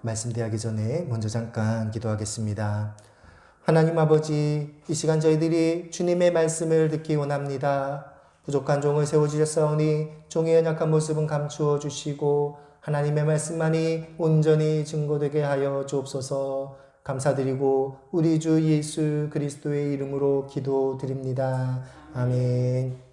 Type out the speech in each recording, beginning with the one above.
말씀 대하기 전에 먼저 잠깐 기도하겠습니다. 하나님 아버지, 이 시간 저희들이 주님의 말씀을 듣기 원합니다. 부족한 종을 세워주셨사오니 종의 연약한 모습은 감추어 주시고 하나님의 말씀만이 온전히 증거되게 하여 주옵소서. 감사드리고 우리 주 예수 그리스도의 이름으로 기도드립니다. 아멘.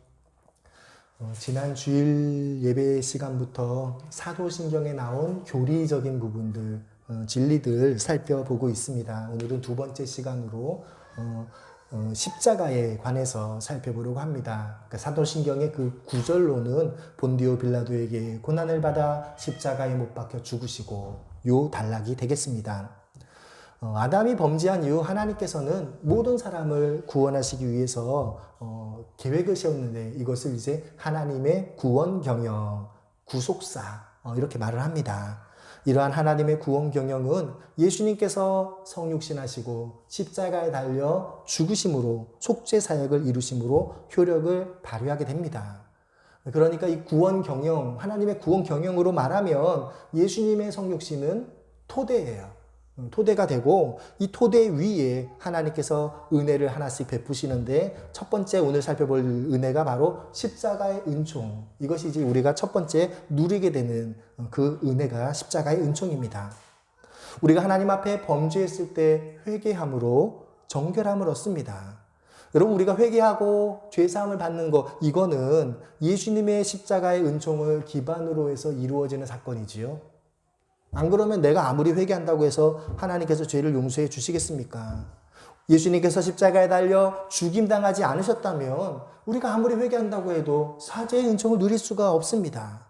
지난 주일 예배 시간부터 사도신경에 나온 교리적인 부분들, 진리들 살펴보고 있습니다. 오늘은 두 번째 시간으로 십자가에 관해서 살펴보려고 합니다. 그러니까 사도신경의 그 구절로는 본디오 빌라도에게 고난을 받아 십자가에 못 박혀 죽으시고 요 단락이 되겠습니다. 아담이 범죄한 이후 하나님께서는 모든 사람을 구원하시기 위해서 계획을 세웠는데 이것을 이제 하나님의 구원 경영, 구속사 이렇게 말을 합니다. 이러한 하나님의 구원 경영은 예수님께서 성육신하시고 십자가에 달려 죽으심으로 속죄 사역을 이루심으로 효력을 발휘하게 됩니다. 그러니까 이 구원 경영, 하나님의 구원 경영으로 말하면 예수님의 성육신은 토대예요. 토대가 되고 이 토대 위에 하나님께서 은혜를 하나씩 베푸시는데 첫 번째 오늘 살펴볼 은혜가 바로 십자가의 은총. 이것이 이제 우리가 첫 번째 누리게 되는 그 은혜가 십자가의 은총입니다. 우리가 하나님 앞에 범죄했을 때 회개함으로 정결함을 얻습니다. 여러분, 우리가 회개하고 죄사함을 받는 것, 이거는 예수님의 십자가의 은총을 기반으로 해서 이루어지는 사건이지요. 안 그러면 내가 아무리 회개한다고 해서 하나님께서 죄를 용서해 주시겠습니까? 예수님께서 십자가에 달려 죽임당하지 않으셨다면 우리가 아무리 회개한다고 해도 사죄의 은총을 누릴 수가 없습니다.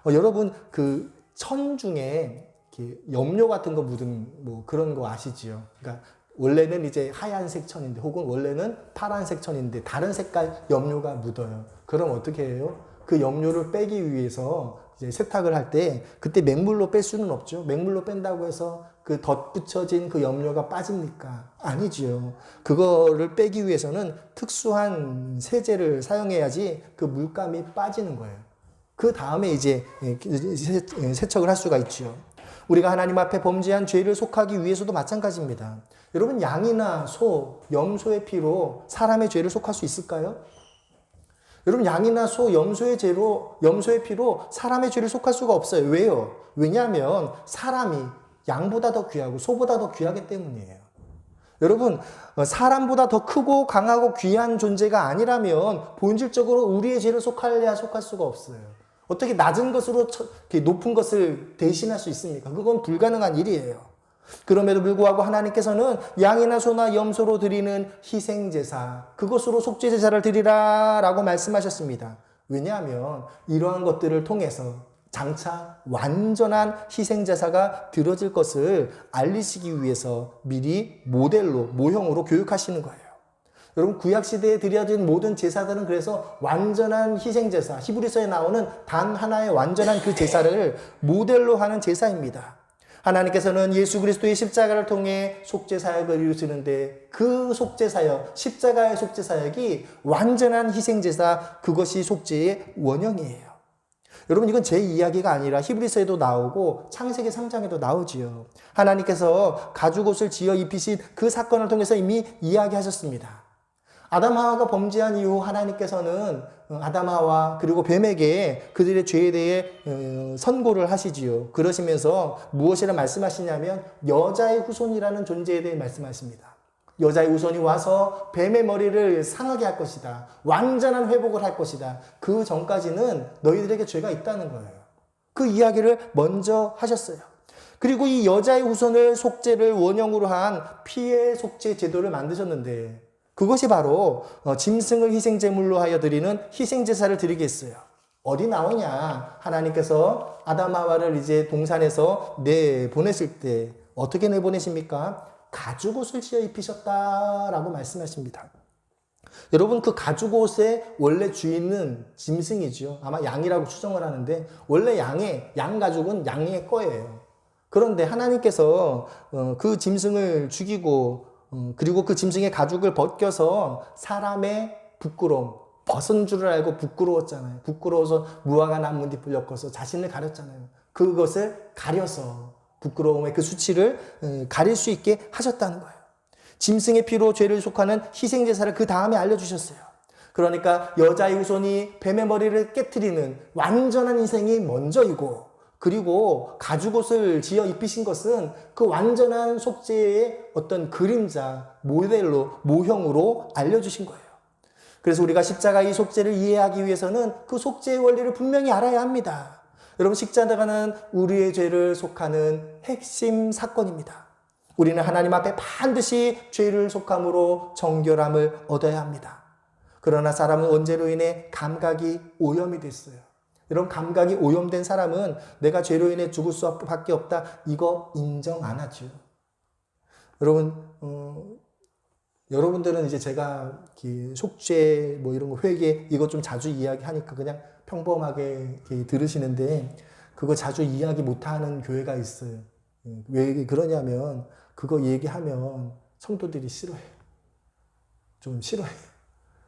여러분, 그 천 중에 이렇게 염료 같은 거 묻은 뭐 그런 거 아시지요? 그러니까 원래는 이제 하얀색 천인데 혹은 원래는 파란색 천인데 다른 색깔 염료가 묻어요. 그럼 어떻게 해요? 그 염료를 빼기 위해서 이제 세탁을 할 때 그때 맹물로 뺄 수는 없죠. 맹물로 뺀다고 해서 그 덧붙여진 그 염료가 빠집니까? 아니지요. 그거를 빼기 위해서는 특수한 세제를 사용해야지 그 물감이 빠지는 거예요. 그 다음에 이제 세척을 할 수가 있지요. 우리가 하나님 앞에 범죄한 죄를 속하기 위해서도 마찬가지입니다. 여러분, 양이나 소, 염소의 피로 사람의 죄를 속할 수 있을까요? 여러분, 양이나 소, 염소의 피로 사람의 죄를 속할 수가 없어요. 왜요? 왜냐하면 사람이 양보다 더 귀하고 소보다 더 귀하기 때문이에요. 여러분, 사람보다 더 크고 강하고 귀한 존재가 아니라면 본질적으로 우리의 죄를 속할 수가 없어요. 어떻게 낮은 것으로 높은 것을 대신할 수 있습니까? 그건 불가능한 일이에요. 그럼에도 불구하고 하나님께서는 양이나 소나 염소로 드리는 희생제사, 그것으로 속죄제사를 드리라 라고 말씀하셨습니다. 왜냐하면 이러한 것들을 통해서 장차 완전한 희생제사가 드려질 것을 알리시기 위해서 미리 모델로, 모형으로 교육하시는 거예요. 여러분, 구약시대에 드려진 모든 제사들은 그래서 완전한 희생제사, 히브리서에 나오는 단 하나의 완전한 그 제사를 모델로 하는 제사입니다. 하나님께서는 예수 그리스도의 십자가를 통해 속죄사역을 이루시는데 그 속죄사역, 십자가의 속죄사역이 완전한 희생제사, 그것이 속죄의 원형이에요. 여러분, 이건 제 이야기가 아니라 히브리서에도 나오고 창세기 3장에도 나오지요. 하나님께서 가죽옷을 지어 입히신 그 사건을 통해서 이미 이야기하셨습니다. 아담 하와가 범죄한 이후 하나님께서는 아담 하와 그리고 뱀에게 그들의 죄에 대해 선고를 하시지요. 그러시면서 무엇이라 말씀하시냐면 여자의 후손이라는 존재에 대해 말씀하십니다. 여자의 후손이 와서 뱀의 머리를 상하게 할 것이다. 완전한 회복을 할 것이다. 그 전까지는 너희들에게 죄가 있다는 거예요. 그 이야기를 먼저 하셨어요. 그리고 이 여자의 후손을 속죄를 원형으로 한 피의 속죄 제도를 만드셨는데 그것이 바로 짐승을 희생제물로 하여 드리는 희생제사를 드리게 했어요. 어디 나오냐? 하나님께서 아담 하와를 이제 동산에서 내보냈을 때 어떻게 내보내십니까? 가죽옷을 지어 입히셨다라고 말씀하십니다. 여러분, 그 가죽옷의 원래 주인은 짐승이죠. 아마 양이라고 추정을 하는데 원래 양 가죽은 양의 거예요. 그런데 하나님께서 그 짐승을 죽이고 그리고 그 짐승의 가죽을 벗겨서 사람의 부끄러움, 벗은 줄을 알고 부끄러웠잖아요. 부끄러워서 무화과 나뭇잎을 엮어서 자신을 가렸잖아요. 그것을 가려서 부끄러움의 그 수치를 가릴 수 있게 하셨다는 거예요. 짐승의 피로 죄를 속하는 희생제사를 그 다음에 알려주셨어요. 그러니까 여자의 후손이 뱀의 머리를 깨트리는 완전한 희생이 먼저이고, 그리고 가죽옷을 지어 입히신 것은 그 완전한 속죄의 어떤 그림자, 모델로, 모형으로 알려주신 거예요. 그래서 우리가 십자가의 속죄를 이해하기 위해서는 그 속죄의 원리를 분명히 알아야 합니다. 여러분, 십자가는 우리의 죄를 속하는 핵심 사건입니다. 우리는 하나님 앞에 반드시 죄를 속함으로 정결함을 얻어야 합니다. 그러나 사람은 원죄로 인해 감각이 오염이 됐어요. 이런 감각이 오염된 사람은 내가 죄로 인해 죽을 수밖에 없다, 이거 인정 안 하죠. 여러분, 여러분들은 이제 제가 속죄 뭐 이런 거 회개 이거 좀 자주 이야기하니까 그냥 평범하게 들으시는데, 그거 자주 이야기 못하는 교회가 있어요. 왜 그러냐면 그거 얘기하면 성도들이 싫어해요. 좀 싫어해요.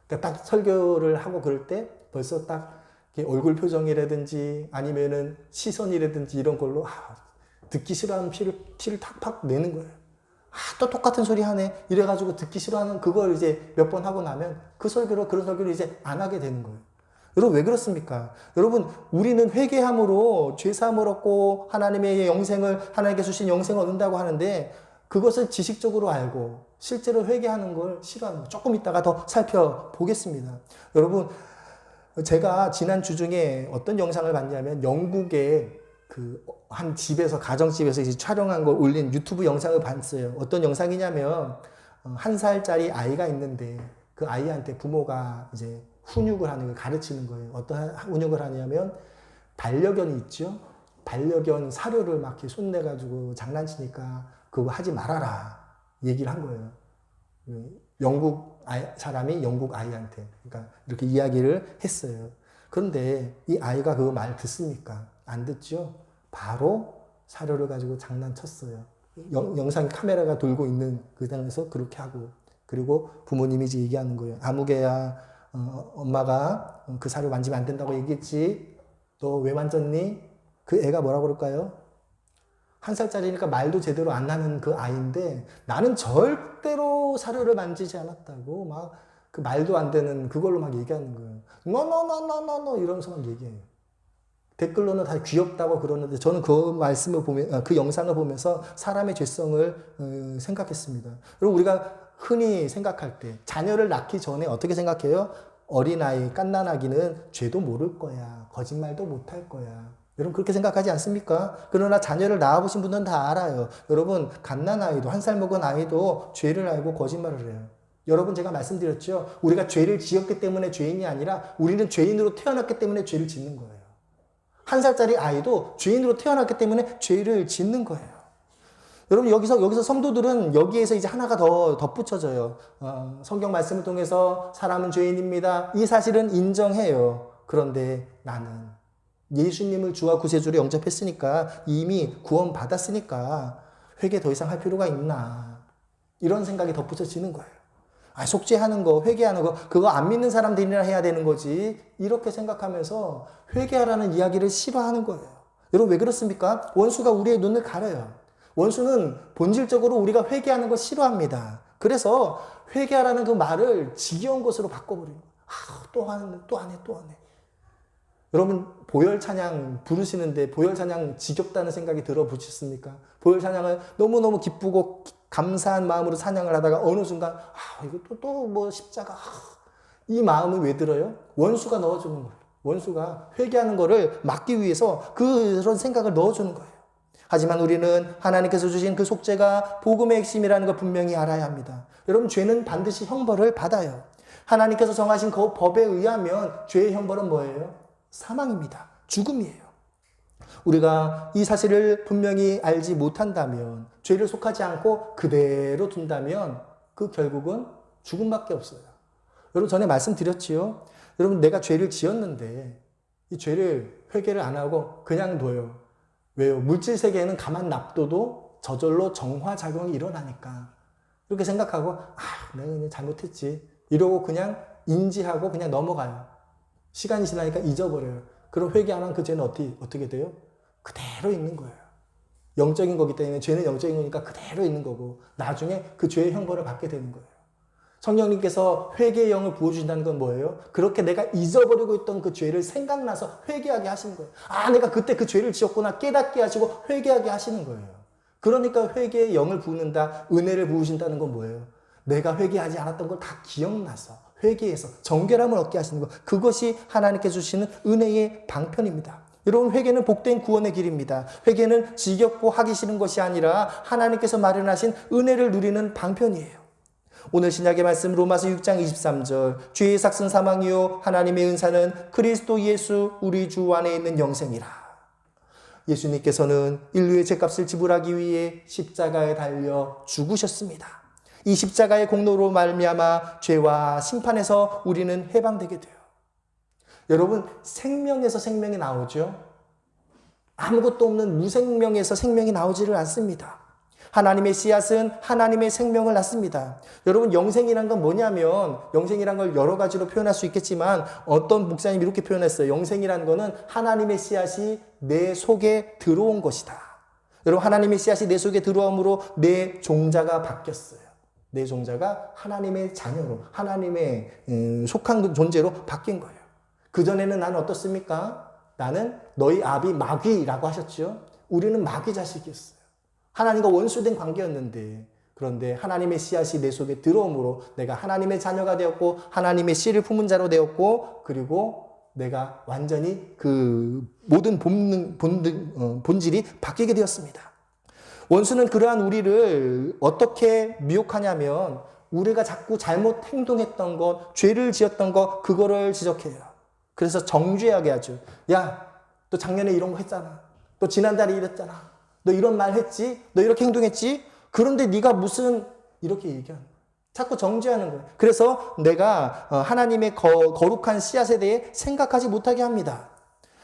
그러니까 딱 설교를 하고 그럴 때 벌써 딱 얼굴 표정이라든지 아니면은 시선이라든지 이런 걸로 듣기 싫어하는 티를 탁탁 내는 거예요. 또 똑같은 소리 하네. 이래가지고 듣기 싫어하는 그걸 이제 몇 번 하고 나면 그런 설교를 이제 안 하게 되는 거예요. 여러분, 왜 그렇습니까? 여러분, 우리는 회개함으로 죄사함을 얻고 하나님의 하나님께 주신 영생을 얻는다고 하는데, 그것을 지식적으로 알고 실제로 회개하는 걸 싫어하는 거예요. 조금 이따가 더 살펴보겠습니다. 여러분, 제가 지난 주 중에 어떤 영상을 봤냐면, 영국의 한 집에서, 가정집에서 이제 촬영한 걸 올린 유튜브 영상을 봤어요. 어떤 영상이냐면, 1살짜리 아이가 있는데 그 아이한테 부모가 이제 훈육을 하는 걸 가르치는 거예요. 어떤 훈육을 하냐면, 반려견이 있죠. 반려견 사료를 막 이렇게 손내가지고 장난치니까 그거 하지 말아라 얘기를 한 거예요. 영국 사람이 영국 아이한테. 그러니까 이렇게 이야기를 했어요. 그런데 이 아이가 그 말 듣습니까? 안 듣죠? 바로 사료를 가지고 장난쳤어요. 영상 카메라가 돌고 있는 그 당에서 그렇게 하고, 그리고 부모님이 이제 얘기하는 거예요. 아무개야, 엄마가 그 사료 만지면 안 된다고 얘기했지? 너 왜 만졌니? 그 애가 뭐라고 그럴까요? 1살짜리니까 말도 제대로 안 나는 그 아이인데, 나는 절대로 사료를 만지지 않았다고 막 그 말도 안 되는 그걸로 막 얘기하는 거예요. No 이러면서 막 얘기해요. 댓글로는 다 귀엽다고 그러는데, 저는 그 말씀을 보면, 그 영상을 보면서 사람의 죄성을 생각했습니다. 그리고 우리가 흔히 생각할 때 자녀를 낳기 전에 어떻게 생각해요? 어린아이, 갓난아기는 죄도 모를 거야. 거짓말도 못할 거야. 여러분, 그렇게 생각하지 않습니까? 그러나 자녀를 낳아보신 분들은 다 알아요. 여러분, 갓난아이도, 1살 먹은 아이도 죄를 알고 거짓말을 해요. 여러분, 제가 말씀드렸죠. 우리가 죄를 지었기 때문에 죄인이 아니라 우리는 죄인으로 태어났기 때문에 죄를 짓는 거예요. 1살짜리 아이도 죄인으로 태어났기 때문에 죄를 짓는 거예요. 여러분, 여기서 성도들은 여기에서 이제 하나가 더 덧붙여져요. 성경 말씀을 통해서 사람은 죄인입니다. 이 사실은 인정해요. 그런데 나는 예수님을 주와 구세주로 영접했으니까, 이미 구원받았으니까 회개 더 이상 할 필요가 있나, 이런 생각이 덧붙여지는 거예요. 속죄하는 거, 회개하는 거, 그거 안 믿는 사람들이나 해야 되는 거지, 이렇게 생각하면서 회개하라는 이야기를 싫어하는 거예요. 여러분, 왜 그렇습니까? 원수가 우리의 눈을 가려요. 원수는 본질적으로 우리가 회개하는 걸 싫어합니다. 그래서 회개하라는 그 말을 지겨운 것으로 바꿔버리는 거예요. 또 안 해. 여러분, 보혈 찬양 부르시는데 보혈 찬양 지겹다는 생각이 들어보셨습니까? 보혈 찬양을 너무너무 기쁘고 감사한 마음으로 찬양을 하다가 어느 순간 이거 또 뭐 십자가, 이 마음이 왜 들어요? 원수가 넣어주는 거예요. 원수가 회개하는 거를 막기 위해서 그런 생각을 넣어주는 거예요. 하지만 우리는 하나님께서 주신 그 속죄가 복음의 핵심이라는 걸 분명히 알아야 합니다. 여러분, 죄는 반드시 형벌을 받아요. 하나님께서 정하신 그 법에 의하면 죄의 형벌은 뭐예요? 사망입니다. 죽음이에요. 우리가 이 사실을 분명히 알지 못한다면, 죄를 속하지 않고 그대로 둔다면 그 결국은 죽음밖에 없어요. 여러분, 전에 말씀드렸지요. 여러분, 내가 죄를 지었는데 이 죄를 회개를 안 하고 그냥 둬요. 왜요? 물질 세계에는 가만 놔둬도 저절로 정화작용이 일어나니까. 이렇게 생각하고 내가 그냥 잘못했지, 이러고 그냥 인지하고 그냥 넘어가요. 시간이 지나니까 잊어버려요. 그럼 회개 안 한 그 죄는 어떻게 돼요? 그대로 있는 거예요. 영적인 거기 때문에 죄는 영적인 거니까 그대로 있는 거고 나중에 그 죄의 형벌을 받게 되는 거예요. 성령님께서 회개의 영을 부어주신다는 건 뭐예요? 그렇게 내가 잊어버리고 있던 그 죄를 생각나서 회개하게 하시는 거예요. 아, 내가 그때 그 죄를 지었구나 깨닫게 하시고 회개하게 하시는 거예요. 그러니까 회개의 영을 부는다, 은혜를 부으신다는 건 뭐예요? 내가 회개하지 않았던 걸 다 기억나서 회개해서 정결함을 얻게 하시는 것. 그것이 하나님께 주시는 은혜의 방편입니다. 여러분, 회개는 복된 구원의 길입니다. 회개는 지겹고 하기 싫은 것이 아니라 하나님께서 마련하신 은혜를 누리는 방편이에요. 오늘 신약의 말씀 로마서 6장 23절 죄의 삭슨 사망이요 하나님의 은사는 그리스도 예수 우리 주 안에 있는 영생이라. 예수님께서는 인류의 죄값을 지불하기 위해 십자가에 달려 죽으셨습니다. 이 십자가의 공로로 말미암아 죄와 심판에서 우리는 해방되게 돼요. 여러분, 생명에서 생명이 나오죠? 아무것도 없는 무생명에서 생명이 나오지를 않습니다. 하나님의 씨앗은 하나님의 생명을 낳습니다. 여러분, 영생이란 건 뭐냐면, 영생이란 걸 여러 가지로 표현할 수 있겠지만 어떤 목사님이 이렇게 표현했어요. 영생이란 거는 하나님의 씨앗이 내 속에 들어온 것이다. 여러분, 하나님의 씨앗이 내 속에 들어옴으로 내 종자가 바뀌었어요. 내 종자가 하나님의 자녀로, 하나님의 속한 존재로 바뀐 거예요. 그전에는 나는 어떻습니까? 나는 너희 아비 마귀라고 하셨죠. 우리는 마귀 자식이었어요. 하나님과 원수된 관계였는데, 그런데 하나님의 씨앗이 내 속에 들어옴으로 내가 하나님의 자녀가 되었고 하나님의 씨를 품은 자로 되었고, 그리고 내가 완전히 그 모든 본질이 바뀌게 되었습니다. 원수는 그러한 우리를 어떻게 미혹하냐면, 우리가 자꾸 잘못 행동했던 것, 죄를 지었던 것, 그거를 지적해요. 그래서 정죄하게 하죠. 야, 너 작년에 이런 거 했잖아. 너 지난달에 이랬잖아. 너 이런 말 했지? 너 이렇게 행동했지? 그런데 네가 무슨 이렇게 얘기하는 거야. 자꾸 정죄하는 거예요. 그래서 내가 하나님의 거룩한 씨앗에 대해 생각하지 못하게 합니다.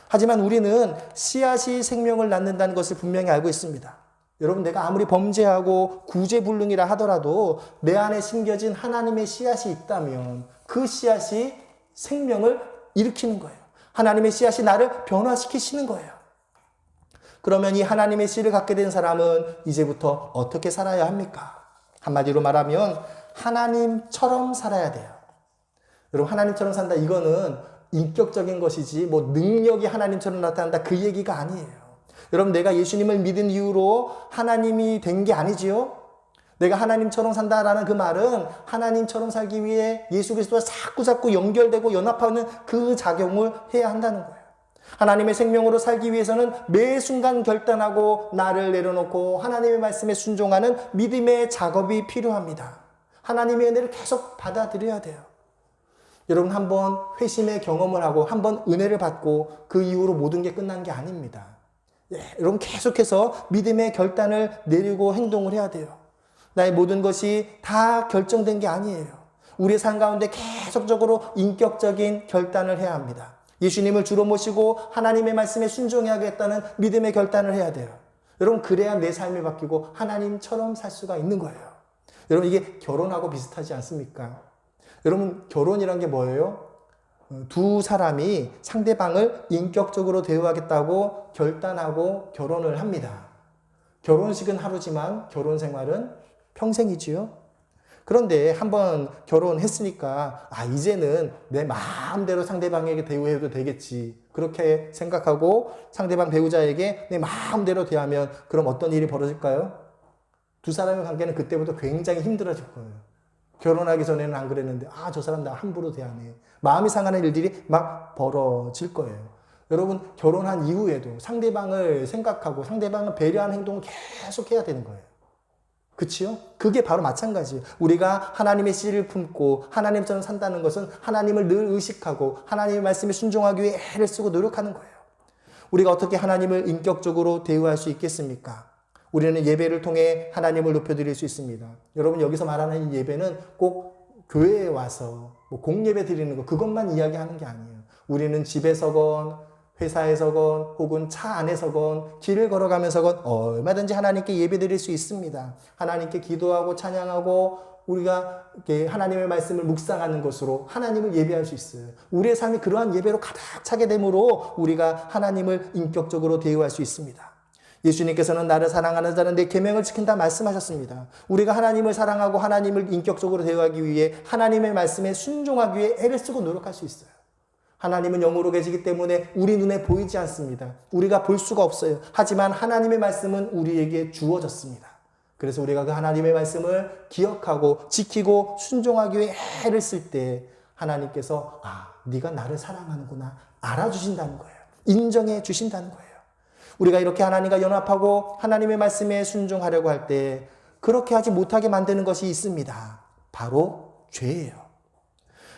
하지만 우리는 씨앗이 생명을 낳는다는 것을 분명히 알고 있습니다. 여러분, 내가 아무리 범죄하고 구제불능이라 하더라도 내 안에 심겨진 하나님의 씨앗이 있다면 그 씨앗이 생명을 일으키는 거예요. 하나님의 씨앗이 나를 변화시키시는 거예요. 그러면 이 하나님의 씨를 갖게 된 사람은 이제부터 어떻게 살아야 합니까? 한마디로 말하면 하나님처럼 살아야 돼요. 여러분, 하나님처럼 산다, 이거는 인격적인 것이지 뭐 능력이 하나님처럼 나타난다, 그 얘기가 아니에요. 여러분, 내가 예수님을 믿은 이후로 하나님이 된 게 아니지요? 내가 하나님처럼 산다라는 그 말은 하나님처럼 살기 위해 예수 그리스도와 자꾸 연결되고 연합하는 그 작용을 해야 한다는 거예요. 하나님의 생명으로 살기 위해서는 매 순간 결단하고 나를 내려놓고 하나님의 말씀에 순종하는 믿음의 작업이 필요합니다. 하나님의 은혜를 계속 받아들여야 돼요. 여러분, 한번 회심의 경험을 하고 한번 은혜를 받고 그 이후로 모든 게 끝난 게 아닙니다. 여러분, 계속해서 믿음의 결단을 내리고 행동을 해야 돼요. 나의 모든 것이 다 결정된 게 아니에요. 우리의 삶 가운데 계속적으로 인격적인 결단을 해야 합니다. 예수님을 주로 모시고 하나님의 말씀에 순종해야겠다는 믿음의 결단을 해야 돼요. 여러분, 그래야 내 삶이 바뀌고 하나님처럼 살 수가 있는 거예요. 여러분, 이게 결혼하고 비슷하지 않습니까? 여러분, 결혼이란 게 뭐예요? 두 사람이 상대방을 인격적으로 대우하겠다고 결단하고 결혼을 합니다. 결혼식은 하루지만 결혼 생활은 평생이지요. 그런데 한번 결혼했으니까 이제는 내 마음대로 상대방에게 대우해도 되겠지, 그렇게 생각하고 상대방 배우자에게 내 마음대로 대하면 그럼 어떤 일이 벌어질까요? 두 사람의 관계는 그때부터 굉장히 힘들어질 거예요. 결혼하기 전에는 안 그랬는데 저 사람 나 함부로 대하네, 마음이 상하는 일들이 막 벌어질 거예요. 여러분, 결혼한 이후에도 상대방을 생각하고 상대방을 배려하는 행동을 계속 해야 되는 거예요. 그치요? 그게 바로 마찬가지예요. 우리가 하나님의 씨를 품고 하나님처럼 산다는 것은 하나님을 늘 의식하고 하나님의 말씀에 순종하기 위해 애를 쓰고 노력하는 거예요. 우리가 어떻게 하나님을 인격적으로 대우할 수 있겠습니까? 우리는 예배를 통해 하나님을 높여드릴 수 있습니다. 여러분, 여기서 말하는 이 예배는 꼭 교회에 와서 공예배 드리는 거, 그것만 이야기하는 게 아니에요. 우리는 집에서건 회사에서건 혹은 차 안에서건 길을 걸어가면서건 얼마든지 하나님께 예배드릴 수 있습니다. 하나님께 기도하고 찬양하고 우리가 하나님의 말씀을 묵상하는 것으로 하나님을 예배할 수 있어요. 우리의 삶이 그러한 예배로 가득 차게 되므로 우리가 하나님을 인격적으로 대우할 수 있습니다. 예수님께서는 나를 사랑하는 자는 내 계명을 지킨다 말씀하셨습니다. 우리가 하나님을 사랑하고 하나님을 인격적으로 대하기 위해 하나님의 말씀에 순종하기 위해 애를 쓰고 노력할 수 있어요. 하나님은 영으로 계시기 때문에 우리 눈에 보이지 않습니다. 우리가 볼 수가 없어요. 하지만 하나님의 말씀은 우리에게 주어졌습니다. 그래서 우리가 그 하나님의 말씀을 기억하고 지키고 순종하기 위해 애를 쓸 때 하나님께서 네가 나를 사랑하는구나 알아주신다는 거예요. 인정해 주신다는 거예요. 우리가 이렇게 하나님과 연합하고 하나님의 말씀에 순종하려고 할 때 그렇게 하지 못하게 만드는 것이 있습니다. 바로 죄예요.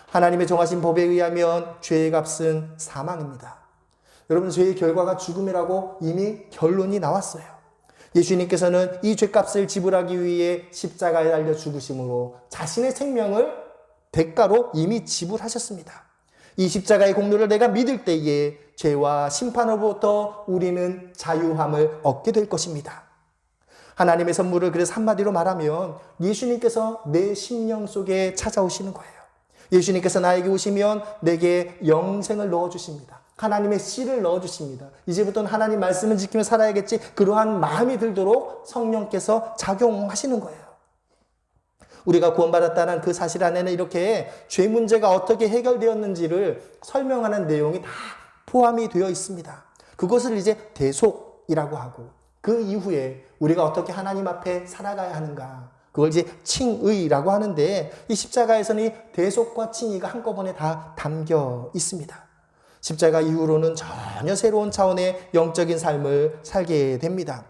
하나님의 정하신 법에 의하면 죄의 값은 사망입니다. 여러분, 죄의 결과가 죽음이라고 이미 결론이 나왔어요. 예수님께서는 이 죄값을 지불하기 위해 십자가에 달려 죽으심으로 자신의 생명을 대가로 이미 지불하셨습니다. 이 십자가의 공로를 내가 믿을 때에 죄와 심판으로부터 우리는 자유함을 얻게 될 것입니다. 하나님의 선물을 그래서 한마디로 말하면 예수님께서 내 심령 속에 찾아오시는 거예요. 예수님께서 나에게 오시면 내게 영생을 넣어주십니다. 하나님의 씨를 넣어주십니다. 이제부터는 하나님 말씀을 지키며 살아야겠지, 그러한 마음이 들도록 성령께서 작용하시는 거예요. 우리가 구원받았다는 그 사실 안에는 이렇게 죄 문제가 어떻게 해결되었는지를 설명하는 내용이 다 포함이 되어 있습니다. 그것을 이제 대속이라고 하고, 그 이후에 우리가 어떻게 하나님 앞에 살아가야 하는가, 그걸 이제 칭의라고 하는데, 이 십자가에서는 이 대속과 칭의가 한꺼번에 다 담겨 있습니다. 십자가 이후로는 전혀 새로운 차원의 영적인 삶을 살게 됩니다.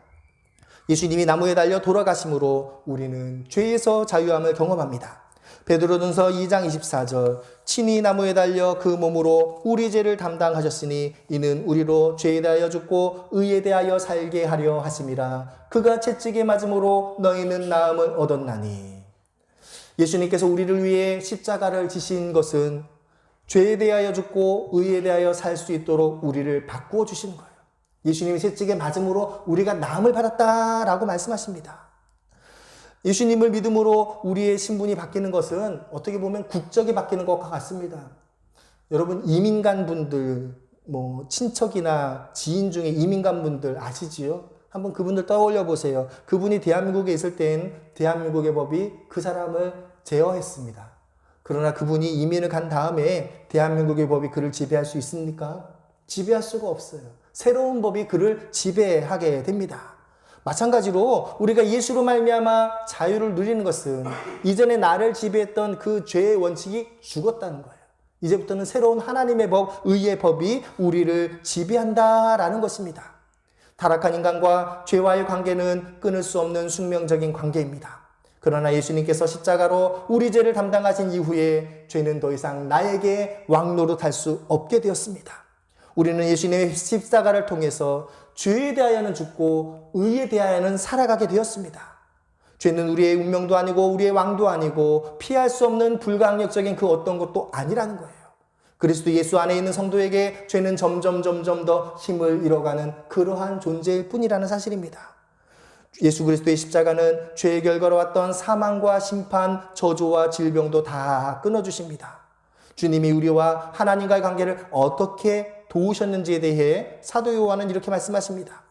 예수님이 나무에 달려 돌아가심으로 우리는 죄에서 자유함을 경험합니다. 베드로전서 2장 24절, 친히 나무에 달려 그 몸으로 우리 죄를 담당하셨으니 이는 우리로 죄에 대하여 죽고 의에 대하여 살게 하려 하심이라. 그가 채찍에 맞음으로 너희는 나음을 얻었나니. 예수님께서 우리를 위해 십자가를 지신 것은 죄에 대하여 죽고 의에 대하여 살 수 있도록 우리를 바꾸어 주시는 거예요. 예수님이 채찍에 맞음으로 우리가 나음을 받았다라고 말씀하십니다. 예수님을 믿음으로 우리의 신분이 바뀌는 것은 어떻게 보면 국적이 바뀌는 것과 같습니다. 여러분, 이민간 분들, 친척이나 지인 중에 이민간 분들 아시지요? 한번 그분들 떠올려 보세요. 그분이 대한민국에 있을 땐 대한민국의 법이 그 사람을 제어했습니다. 그러나 그분이 이민을 간 다음에 대한민국의 법이 그를 지배할 수 있습니까? 지배할 수가 없어요. 새로운 법이 그를 지배하게 됩니다. 마찬가지로 우리가 예수로 말미암아 자유를 누리는 것은 이전에 나를 지배했던 그 죄의 원칙이 죽었다는 거예요. 이제부터는 새로운 하나님의 법, 의의 법이 우리를 지배한다라는 것입니다. 타락한 인간과 죄와의 관계는 끊을 수 없는 숙명적인 관계입니다. 그러나 예수님께서 십자가로 우리 죄를 담당하신 이후에 죄는 더 이상 나에게 왕노릇할 수 없게 되었습니다. 우리는 예수님의 십자가를 통해서 죄에 대하여는 죽고 의에 대하여는 살아가게 되었습니다. 죄는 우리의 운명도 아니고 우리의 왕도 아니고 피할 수 없는 불가항력적인 그 어떤 것도 아니라는 거예요. 그리스도 예수 안에 있는 성도에게 죄는 점점 더 힘을 잃어가는 그러한 존재일 뿐이라는 사실입니다. 예수 그리스도의 십자가는 죄의 결과로 왔던 사망과 심판, 저주와 질병도 다 끊어주십니다. 주님이 우리와 하나님과의 관계를 어떻게 도우셨는지에 대해 사도 요한은 이렇게 말씀하십니다.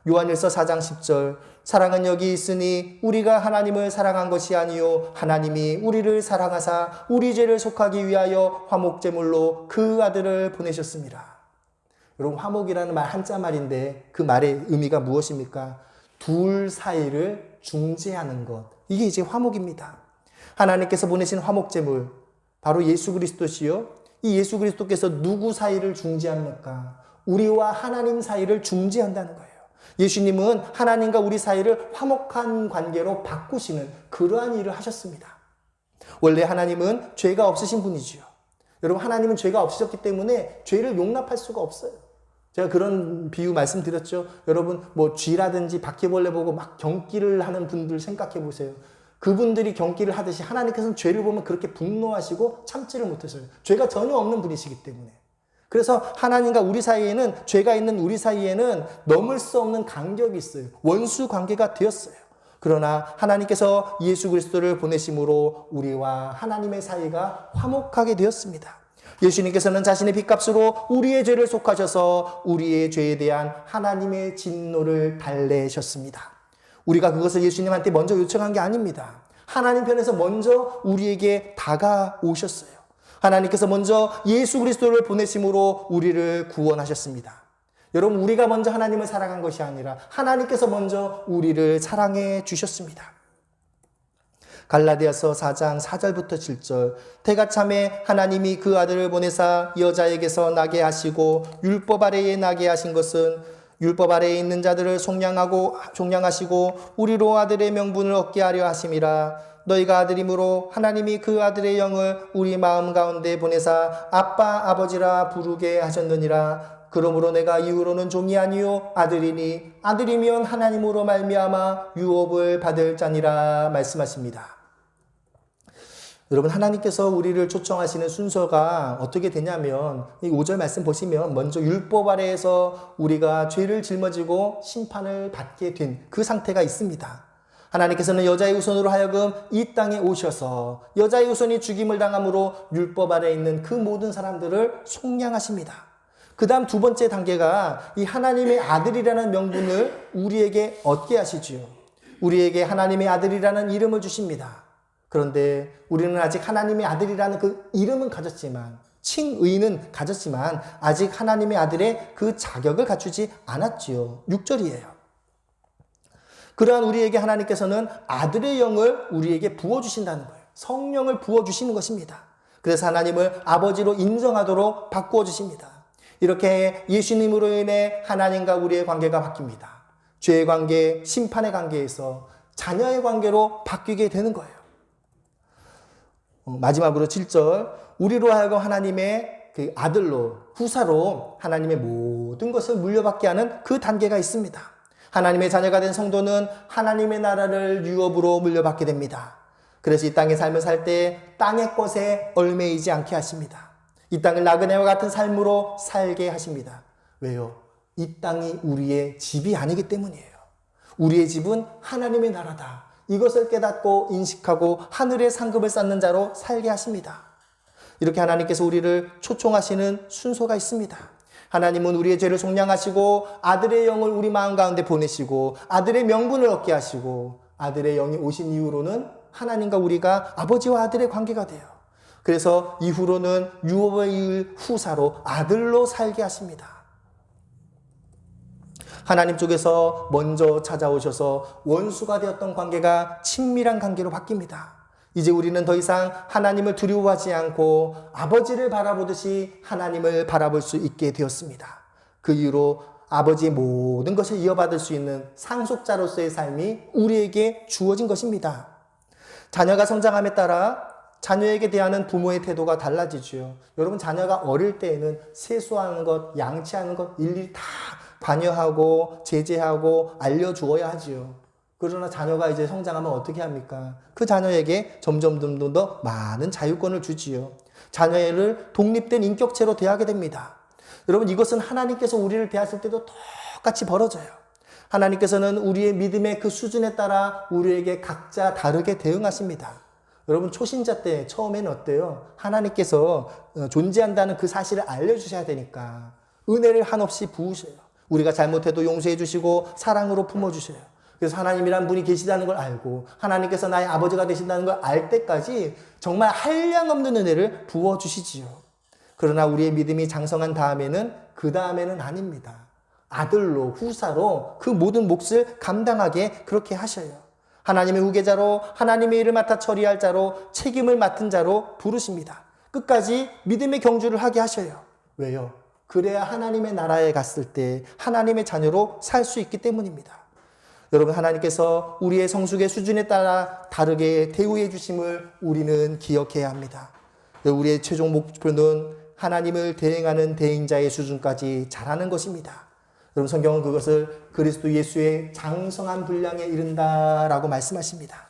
요한일서 4장 10절, 사랑은 여기 있으니 우리가 하나님을 사랑한 것이 아니요 하나님이 우리를 사랑하사 우리 죄를 속하기 위하여 화목제물로 그 아들을 보내셨습니다. 여러분, 화목이라는 말 한자 말인데 그 말의 의미가 무엇입니까? 둘 사이를 중재하는 것, 이게 이제 화목입니다. 하나님께서 보내신 화목제물, 바로 예수 그리스도시요, 이 예수 그리스도께서 누구 사이를 중재합니까? 우리와 하나님 사이를 중재한다는 거예요. 예수님은 하나님과 우리 사이를 화목한 관계로 바꾸시는 그러한 일을 하셨습니다. 원래 하나님은 죄가 없으신 분이지요. 여러분, 하나님은 죄가 없으셨기 때문에 죄를 용납할 수가 없어요. 제가 그런 비유 말씀드렸죠. 여러분, 쥐라든지 바퀴벌레 보고 막 경기를 하는 분들 생각해 보세요. 그분들이 경기를 하듯이 하나님께서는 죄를 보면 그렇게 분노하시고 참지를 못하셔요. 죄가 전혀 없는 분이시기 때문에. 그래서 하나님과 우리 사이에는, 죄가 있는 우리 사이에는 넘을 수 없는 간격이 있어요. 원수 관계가 되었어요. 그러나 하나님께서 예수 그리스도를 보내심으로 우리와 하나님의 사이가 화목하게 되었습니다. 예수님께서는 자신의 핏값으로 우리의 죄를 속하셔서 우리의 죄에 대한 하나님의 진노를 달래셨습니다. 우리가 그것을 예수님한테 먼저 요청한 게 아닙니다. 하나님 편에서 먼저 우리에게 다가오셨어요. 하나님께서 먼저 예수 그리스도를 보내심으로 우리를 구원하셨습니다. 여러분, 우리가 먼저 하나님을 사랑한 것이 아니라 하나님께서 먼저 우리를 사랑해 주셨습니다. 갈라디아서 4장 4절부터 7절, 때가 참에 하나님이 그 아들을 보내사 여자에게서 나게 하시고 율법 아래에 나게 하신 것은 율법 아래에 있는 자들을 속량하시고 우리로 아들의 명분을 얻게 하려 하심이라. 너희가 아들이므로 하나님이 그 아들의 영을 우리 마음 가운데 보내사 아빠 아버지라 부르게 하셨느니라. 그러므로 내가 이후로는 종이 아니요 아들이니 아들이면 하나님으로 말미암아 유업을 받을 자니라 말씀하십니다. 여러분, 하나님께서 우리를 초청하시는 순서가 어떻게 되냐면 이 5절 말씀 보시면 먼저 율법 아래에서 우리가 죄를 짊어지고 심판을 받게 된 그 상태가 있습니다. 하나님께서는 여자의 후손으로 하여금 이 땅에 오셔서 여자의 후손이 죽임을 당함으로 율법 아래에 있는 그 모든 사람들을 속량하십니다. 그 다음 두 번째 단계가 이 하나님의 아들이라는 명분을 우리에게 얻게 하시지요. 우리에게 하나님의 아들이라는 이름을 주십니다. 그런데 우리는 아직 하나님의 아들이라는 그 이름은 가졌지만, 칭의는 가졌지만 아직 하나님의 아들의 그 자격을 갖추지 않았지요. 6절이에요. 그러한 우리에게 하나님께서는 아들의 영을 우리에게 부어주신다는 거예요. 성령을 부어주시는 것입니다. 그래서 하나님을 아버지로 인정하도록 바꾸어 주십니다. 이렇게 예수님으로 인해 하나님과 우리의 관계가 바뀝니다. 죄의 관계, 심판의 관계에서 자녀의 관계로 바뀌게 되는 거예요. 마지막으로 7절, 우리로 하여금 하나님의 그 아들로, 후사로 하나님의 모든 것을 물려받게 하는 그 단계가 있습니다. 하나님의 자녀가 된 성도는 하나님의 나라를 유업으로 물려받게 됩니다. 그래서 이 땅의 삶을 살 때 땅의 것에 얽매이지 않게 하십니다. 이 땅을 나그네와 같은 삶으로 살게 하십니다. 왜요? 이 땅이 우리의 집이 아니기 때문이에요. 우리의 집은 하나님의 나라다. 이것을 깨닫고 인식하고 하늘의 상급을 쌓는 자로 살게 하십니다. 이렇게 하나님께서 우리를 초청하시는 순서가 있습니다. 하나님은 우리의 죄를 속량하시고 아들의 영을 우리 마음 가운데 보내시고 아들의 명분을 얻게 하시고 아들의 영이 오신 이후로는 하나님과 우리가 아버지와 아들의 관계가 돼요. 그래서 이후로는 유업을 이을 후사로 아들로 살게 하십니다. 하나님 쪽에서 먼저 찾아오셔서 원수가 되었던 관계가 친밀한 관계로 바뀝니다. 이제 우리는 더 이상 하나님을 두려워하지 않고 아버지를 바라보듯이 하나님을 바라볼 수 있게 되었습니다. 그 이후로 아버지의 모든 것을 이어받을 수 있는 상속자로서의 삶이 우리에게 주어진 것입니다. 자녀가 성장함에 따라 자녀에게 대하는 부모의 태도가 달라지죠. 여러분, 자녀가 어릴 때에는 세수하는 것, 양치하는 것 일일이 다 관여하고 제재하고 알려주어야 하지요. 그러나 자녀가 이제 성장하면 어떻게 합니까? 그 자녀에게 점점 더 많은 자유권을 주지요. 자녀를 독립된 인격체로 대하게 됩니다. 여러분, 이것은 하나님께서 우리를 대하실 때도 똑같이 벌어져요. 하나님께서는 우리의 믿음의 그 수준에 따라 우리에게 각자 다르게 대응하십니다. 여러분, 초신자 때 처음에는 어때요? 하나님께서 존재한다는 그 사실을 알려주셔야 되니까 은혜를 한없이 부으셔요. 우리가 잘못해도 용서해 주시고 사랑으로 품어주셔요. 그래서 하나님이란 분이 계시다는 걸 알고 하나님께서 나의 아버지가 되신다는 걸 알 때까지 정말 한량없는 은혜를 부어주시지요. 그러나 우리의 믿음이 장성한 다음에는 그 다음에는 아닙니다. 아들로, 후사로 그 모든 몫을 감당하게 그렇게 하셔요. 하나님의 후계자로, 하나님의 일을 맡아 처리할 자로, 책임을 맡은 자로 부르십니다. 끝까지 믿음의 경주를 하게 하셔요. 왜요? 그래야 하나님의 나라에 갔을 때 하나님의 자녀로 살 수 있기 때문입니다. 여러분, 하나님께서 우리의 성숙의 수준에 따라 다르게 대우해 주심을 우리는 기억해야 합니다. 우리의 최종 목표는 하나님을 대행하는 대행자의 수준까지 자라는 것입니다. 여러분, 성경은 그것을 그리스도 예수의 장성한 분량에 이른다라고 말씀하십니다.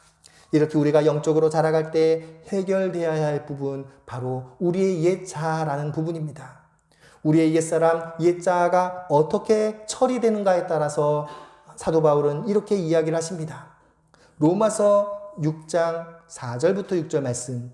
이렇게 우리가 영적으로 자라갈 때 해결되어야 할 부분, 바로 우리의 옛자라는 부분입니다. 우리의 옛사람, 옛자가 어떻게 처리되는가에 따라서 사도 바울은 이렇게 이야기를 하십니다. 로마서 6장 4절부터 6절 말씀.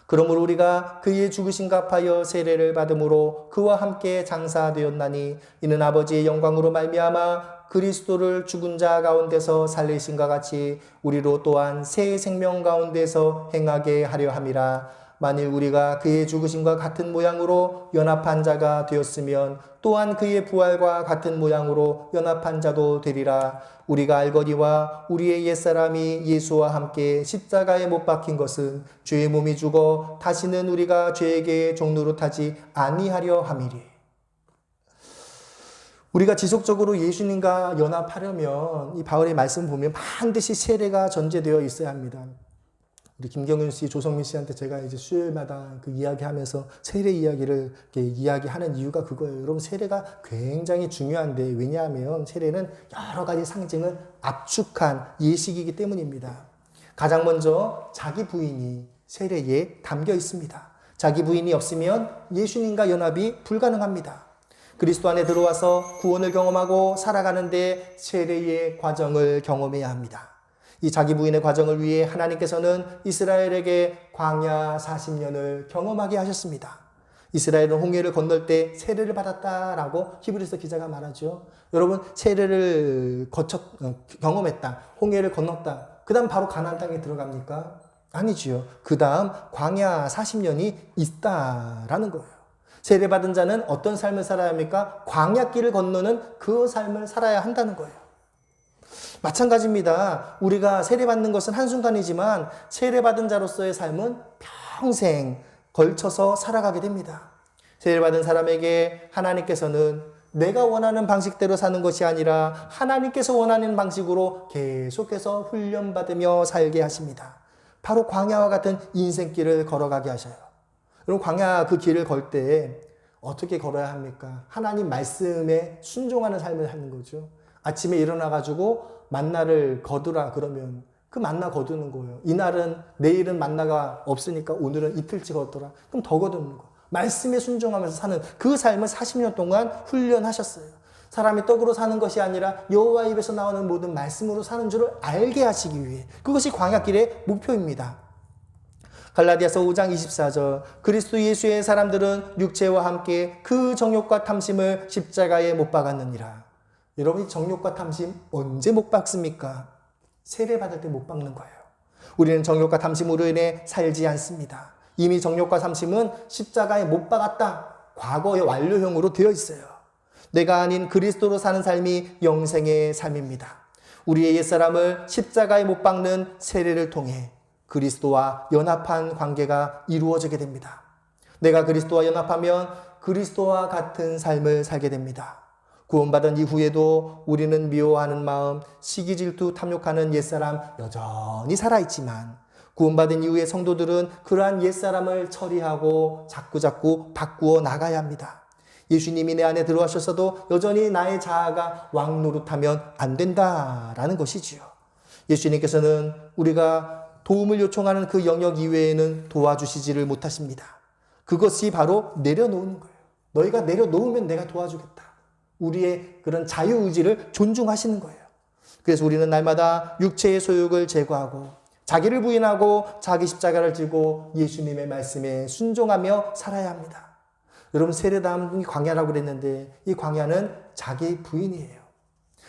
그러므로 우리가 그의 죽으심과 합하여 세례를 받음으로 그와 함께 장사되었나니 이는 아버지의 영광으로 말미암아 그리스도를 죽은 자 가운데서 살리신과 같이 우리로 또한 새 생명 가운데서 행하게 하려 함이라. 만일 우리가 그의 죽으심과 같은 모양으로 연합한 자가 되었으면 또한 그의 부활과 같은 모양으로 연합한 자도 되리라. 우리가 알거니와 우리의 옛사람이 예수와 함께 십자가에 못 박힌 것은 죄의 몸이 죽어 다시는 우리가 죄에게 종노릇하지 아니하려 함이리. 우리가 지속적으로 예수님과 연합하려면 이 바울의 말씀 보면 반드시 세례가 전제되어 있어야 합니다. 우리 김경윤 씨, 조성민 씨한테 제가 이제 수요일마다 그 이야기하면서 세례 이야기를 이렇게 이야기하는 이유가 그거예요. 여러분, 세례가 굉장히 중요한데, 왜냐하면 세례는 여러 가지 상징을 압축한 예식이기 때문입니다. 가장 먼저 자기 부인이 세례에 담겨 있습니다. 자기 부인이 없으면 예수님과 연합이 불가능합니다. 그리스도 안에 들어와서 구원을 경험하고 살아가는데 세례의 과정을 경험해야 합니다. 이 자기 부인의 과정을 위해 하나님께서는 이스라엘에게 광야 40년을 경험하게 하셨습니다. 이스라엘은 홍해를 건널 때 세례를 받았다라고 히브리서 기자가 말하죠. 여러분, 세례를 경험했다. 홍해를 건넜다. 그 다음 바로 가나안 땅에 들어갑니까? 아니지요. 그 다음 광야 40년이 있다라는 거예요. 세례받은 자는 어떤 삶을 살아야 합니까? 광야길을 건너는 그 삶을 살아야 한다는 거예요. 마찬가지입니다. 우리가 세례받는 것은 한순간이지만 세례받은 자로서의 삶은 평생 걸쳐서 살아가게 됩니다. 세례받은 사람에게 하나님께서는 내가 원하는 방식대로 사는 것이 아니라 하나님께서 원하는 방식으로 계속해서 훈련받으며 살게 하십니다. 바로 광야와 같은 인생길을 걸어가게 하셔요. 여러분, 광야 그 길을 걸 때 어떻게 걸어야 합니까? 하나님 말씀에 순종하는 삶을 하는 거죠. 아침에 일어나가지고 만나를 거두라 그러면 그 만나 거두는 거예요. 이날은, 내일은 만나가 없으니까 오늘은 이틀치 거두라. 그럼 더 거두는 거예요. 말씀에 순종하면서 사는 그 삶을 40년 동안 훈련하셨어요. 사람이 떡으로 사는 것이 아니라 여호와 입에서 나오는 모든 말씀으로 사는 줄을 알게 하시기 위해, 그것이 광야길의 목표입니다. 갈라디아서 5장 24절, 그리스도 예수의 사람들은 육체와 함께 그 정욕과 탐심을 십자가에 못 박았느니라. 여러분이 정욕과 탐심 언제 못 박습니까? 세례 받을 때 못 박는 거예요. 우리는 정욕과 탐심으로 인해 살지 않습니다. 이미 정욕과 탐심은 십자가에 못 박았다. 과거의 완료형으로 되어 있어요. 내가 아닌 그리스도로 사는 삶이 영생의 삶입니다. 우리의 옛사람을 십자가에 못 박는 세례를 통해 그리스도와 연합한 관계가 이루어지게 됩니다. 내가 그리스도와 연합하면 그리스도와 같은 삶을 살게 됩니다. 구원받은 이후에도 우리는 미워하는 마음, 시기, 질투, 탐욕하는 옛사람 여전히 살아있지만 구원받은 이후의 성도들은 그러한 옛사람을 처리하고 자꾸자꾸 바꾸어 나가야 합니다. 예수님이 내 안에 들어와셔서도 여전히 나의 자아가 왕노릇하면 안 된다라는 것이지요. 예수님께서는 우리가 도움을 요청하는 그 영역 이외에는 도와주시지를 못하십니다. 그것이 바로 내려놓는 거예요. 너희가 내려놓으면 내가 도와주겠다. 우리의 그런 자유의지를 존중하시는 거예요. 그래서 우리는 날마다 육체의 소욕을 제거하고 자기를 부인하고 자기 십자가를 지고 예수님의 말씀에 순종하며 살아야 합니다. 여러분, 세례다음이 광야라고 그랬는데 이 광야는 자기 부인이에요.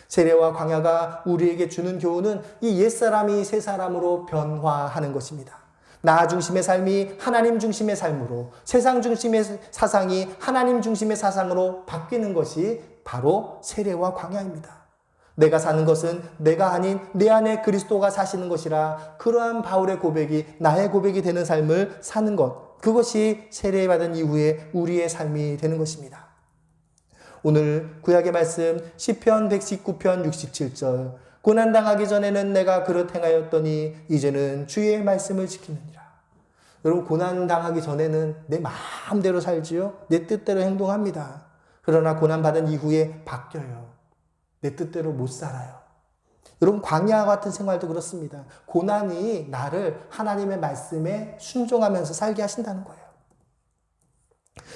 세례와 광야가 우리에게 주는 교훈은 이 옛사람이 새사람으로 변화하는 것입니다. 나 중심의 삶이 하나님 중심의 삶으로, 세상 중심의 사상이 하나님 중심의 사상으로 바뀌는 것이 바로 세례와 광야입니다. 내가 사는 것은 내가 아닌 내 안에 그리스도가 사시는 것이라, 그러한 바울의 고백이 나의 고백이 되는 삶을 사는 것, 그것이 세례받은 이후에 우리의 삶이 되는 것입니다. 오늘 구약의 말씀 시편 119편 67절, 고난당하기 전에는 내가 그릇 행하였더니 이제는 주의 말씀을 지키느니라. 여러분, 고난당하기 전에는 내 마음대로 살지요. 내 뜻대로 행동합니다. 그러나 고난받은 이후에 바뀌어요. 내 뜻대로 못 살아요. 여러분, 광야와 같은 생활도 그렇습니다. 고난이 나를 하나님의 말씀에 순종하면서 살게 하신다는 거예요.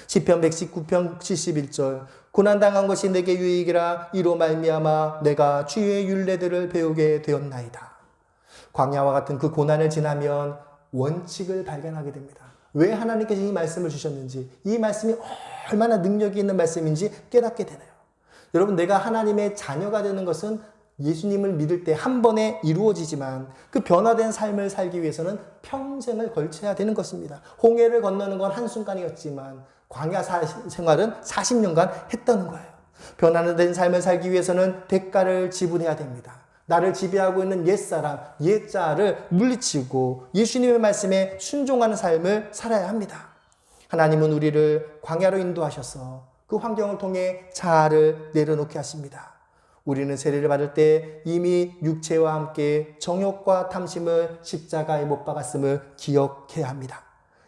시편 119편 71절, 고난당한 것이 내게 유익이라 이로 말미암아 내가 주의 율례들을 배우게 되었나이다. 광야와 같은 그 고난을 지나면 원칙을 발견하게 됩니다. 왜 하나님께서 이 말씀을 주셨는지, 이 말씀이 얼마나 능력이 있는 말씀인지 깨닫게 되네요. 여러분, 내가 하나님의 자녀가 되는 것은 예수님을 믿을 때 한 번에 이루어지지만 그 변화된 삶을 살기 위해서는 평생을 걸쳐야 되는 것입니다. 홍해를 건너는 건 한순간이었지만 광야 생활은 40년간 했다는 거예요. 변화된 삶을 살기 위해서는 대가를 지불해야 됩니다. 나를 지배하고 있는 옛사람, 옛자를 물리치고 예수님의 말씀에 순종하는 삶을 살아야 합니다. 하나님은 우리를 광야로 인도하셔서 그 환경을 통해 자아를 내려놓게 하십니다. 우리는 세례를 받을 때 이미 육체와 함께 정욕과 탐심을 십자가에 못 박았음을 기억해야 합니다.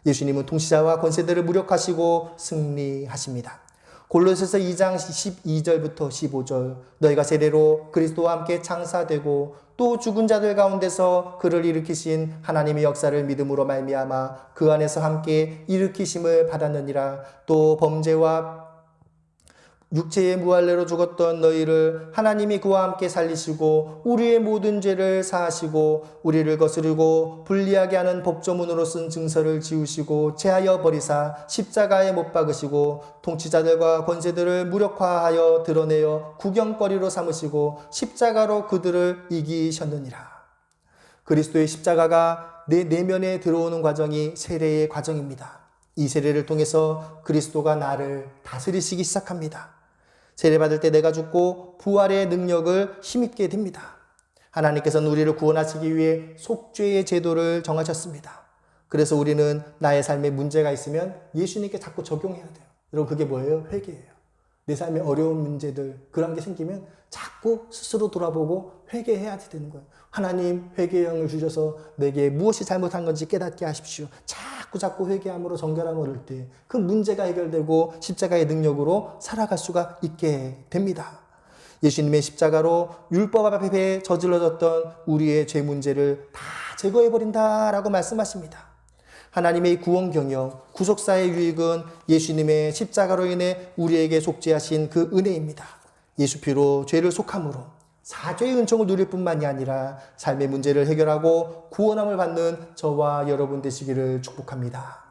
예수님은 통치자와 권세들을 무력하시고 승리하십니다. 골로새서 2장 12절부터 15절, 너희가 세례로 그리스도와 함께 창사되고 또 죽은 자들 가운데서 그를 일으키신 하나님의 역사를 믿음으로 말미암아 그 안에서 함께 일으키심을 받았느니라. 또 범죄와 육체의 무할례로 죽었던 너희를 하나님이 그와 함께 살리시고 우리의 모든 죄를 사하시고 우리를 거스르고 불리하게 하는 법조문으로 쓴 증서를 지우시고 제하여 버리사 십자가에 못 박으시고 통치자들과 권세들을 무력화하여 드러내어 구경거리로 삼으시고 십자가로 그들을 이기셨느니라. 그리스도의 십자가가 내 내면에 들어오는 과정이 세례의 과정입니다. 이 세례를 통해서 그리스도가 나를 다스리시기 시작합니다. 세례받을 때 내가 죽고 부활의 능력을 힘입게 됩니다. 하나님께서는 우리를 구원하시기 위해 속죄의 제도를 정하셨습니다. 그래서 우리는 나의 삶에 문제가 있으면 예수님께 자꾸 적용해야 돼요. 여러분, 그게 뭐예요? 회개예요. 내 삶에 어려운 문제들, 그런 게 생기면 자꾸 스스로 돌아보고 회개해야 되는 거예요. 하나님, 회개의 영을 주셔서 내게 무엇이 잘못한 건지 깨닫게 하십시오. 자꾸 회개함으로 정결함을 얻을 때 그 문제가 해결되고 십자가의 능력으로 살아갈 수가 있게 됩니다. 예수님의 십자가로 율법 앞에 저질러졌던 우리의 죄 문제를 다 제거해버린다라고 말씀하십니다. 하나님의 구원 경영, 구속사의 유익은 예수님의 십자가로 인해 우리에게 속죄하신 그 은혜입니다. 예수 피로 죄를 속함으로 사죄의 은총을 누릴 뿐만이 아니라 삶의 문제를 해결하고 구원함을 받는 저와 여러분 되시기를 축복합니다.